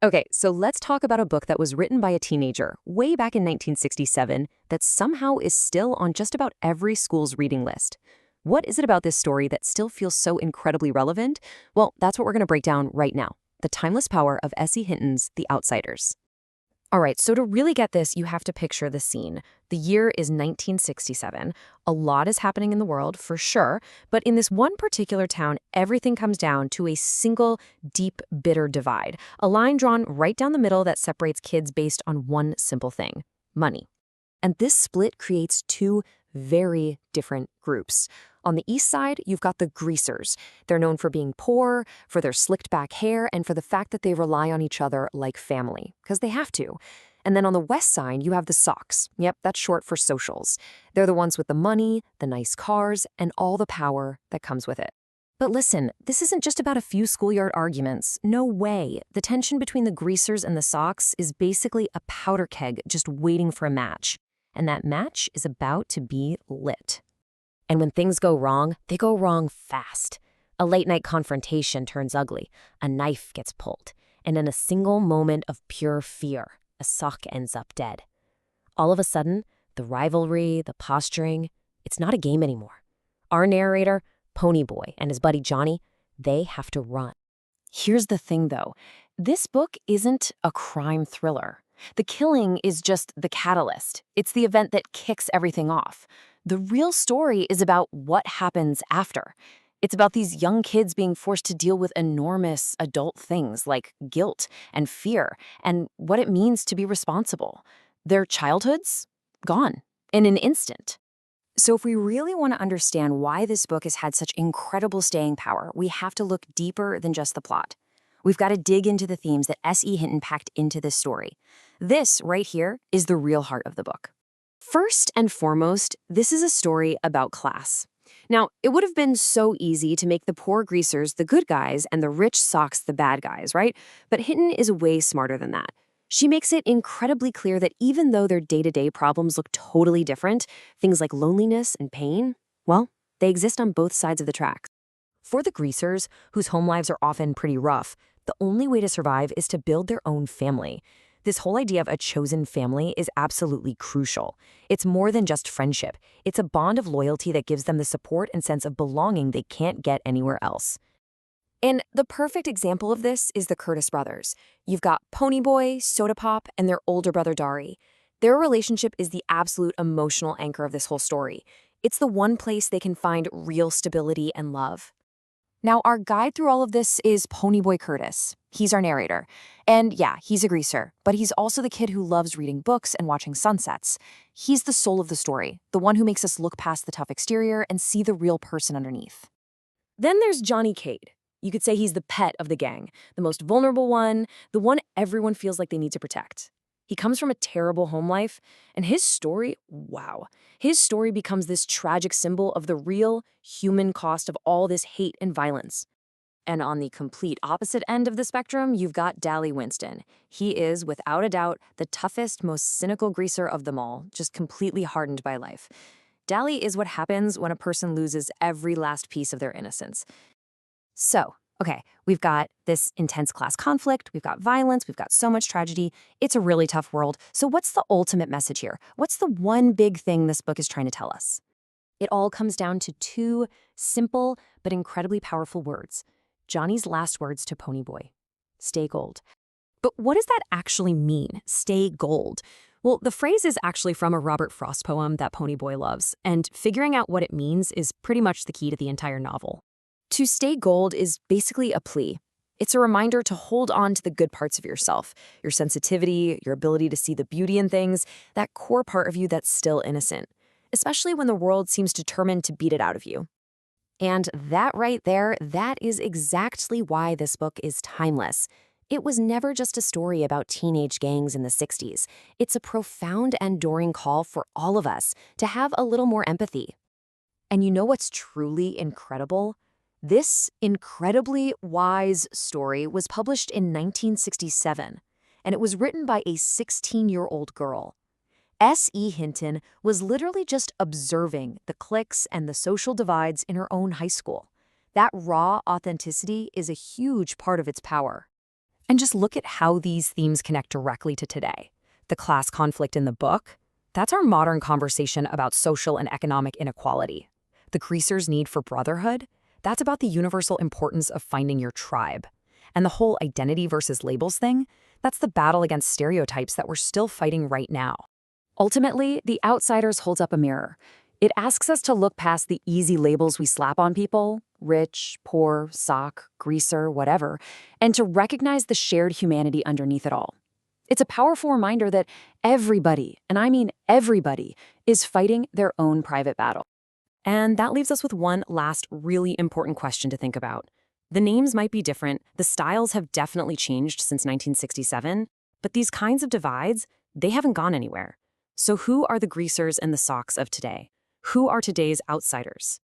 Okay, so let's talk about a book that was written by a teenager way back in 1967 that somehow is still on just about every school's reading list. What is it about this story that still feels so incredibly relevant? Well, that's what we're going to break down right now. The timeless power of S.E. Hinton's The Outsiders. All right, so to really get this, you have to picture the scene. The year is 1967. A lot is happening in the world, for sure, but in this one particular town, everything comes down to a single, deep, bitter divide. A line drawn right down the middle that separates kids based on one simple thing: money. And this split creates two very different groups. On the east side, you've got the greasers. They're known for being poor, for their slicked back hair, and for the fact that they rely on each other like family, because they have to. And then on the west side, you have the Socs. Yep, that's short for socials. They're the ones with the money, the nice cars, and all the power that comes with it. But listen, this isn't just about a few schoolyard arguments. No way. The tension between the greasers and the Socs is basically a powder keg just waiting for a match. And that match is about to be lit. And when things go wrong, they go wrong fast. A late-night confrontation turns ugly, a knife gets pulled, and in a single moment of pure fear, a Soc ends up dead. All of a sudden, the rivalry, the posturing, it's not a game anymore. Our narrator, Ponyboy, and his buddy Johnny, they have to run. Here's the thing, though. This book isn't a crime thriller. The killing is just the catalyst. It's the event that kicks everything off. The real story is about what happens after. It's about these young kids being forced to deal with enormous adult things like guilt and fear and what it means to be responsible. Their childhoods? Gone in an instant. So if we really want to understand why this book has had such incredible staying power, we have to look deeper than just the plot. We've got to dig into the themes that S.E. Hinton packed into this story. This, right here, is the real heart of the book. First and foremost, this is a story about class. Now, it would have been so easy to make the poor greasers the good guys and the rich Socs the bad guys, right? But Hinton is way smarter than that. She makes it incredibly clear that even though their day-to-day problems look totally different, things like loneliness and pain, well, they exist on both sides of the tracks. For the greasers, whose home lives are often pretty rough, the only way to survive is to build their own family. This whole idea of a chosen family is absolutely crucial. It's more than just friendship. It's a bond of loyalty that gives them the support and sense of belonging they can't get anywhere else. And the perfect example of this is the Curtis brothers. You've got Ponyboy, Sodapop, and their older brother Darry. Their relationship is the absolute emotional anchor of this whole story. It's the one place they can find real stability and love. Now, our guide through all of this is Ponyboy Curtis. He's our narrator. And yeah, he's a greaser, but he's also the kid who loves reading books and watching sunsets. He's the soul of the story, the one who makes us look past the tough exterior and see the real person underneath. Then there's Johnny Cade. You could say he's the pet of the gang, the most vulnerable one, the one everyone feels like they need to protect. He comes from a terrible home life, and his story, wow, his story becomes this tragic symbol of the real human cost of all this hate and violence. And on the complete opposite end of the spectrum, you've got Dally Winston. He is, without a doubt, the toughest, most cynical greaser of them all, just completely hardened by life. Dally is what happens when a person loses every last piece of their innocence. So, okay, we've got this intense class conflict, we've got violence, we've got so much tragedy. It's a really tough world. So what's the ultimate message here? What's the one big thing this book is trying to tell us? It all comes down to two simple but incredibly powerful words. Johnny's last words to Ponyboy: stay gold. But what does that actually mean, stay gold? Well, the phrase is actually from a Robert Frost poem that Ponyboy loves, and figuring out what it means is pretty much the key to the entire novel. To stay gold is basically a plea. It's a reminder to hold on to the good parts of yourself, your sensitivity, your ability to see the beauty in things, that core part of you that's still innocent, especially when the world seems determined to beat it out of you. And that right there, that is exactly why this book is timeless. It was never just a story about teenage gangs in the 60s. It's a profound and enduring call for all of us to have a little more empathy. And you know what's truly incredible? This incredibly wise story was published in 1967, and it was written by a 16-year-old girl. S.E. Hinton was literally just observing the cliques and the social divides in her own high school. That raw authenticity is a huge part of its power. And just look at how these themes connect directly to today. The class conflict in the book, that's our modern conversation about social and economic inequality. The greasers' need for brotherhood, that's about the universal importance of finding your tribe. And the whole identity versus labels thing, that's the battle against stereotypes that we're still fighting right now. Ultimately, The Outsiders holds up a mirror. It asks us to look past the easy labels we slap on people, rich, poor, sock, greaser, whatever, and to recognize the shared humanity underneath it all. It's a powerful reminder that everybody, and I mean everybody, is fighting their own private battle. And that leaves us with one last really important question to think about. The names might be different, the styles have definitely changed since 1967, but these kinds of divides, they haven't gone anywhere. So who are the greasers and the Socs of today? Who are today's outsiders?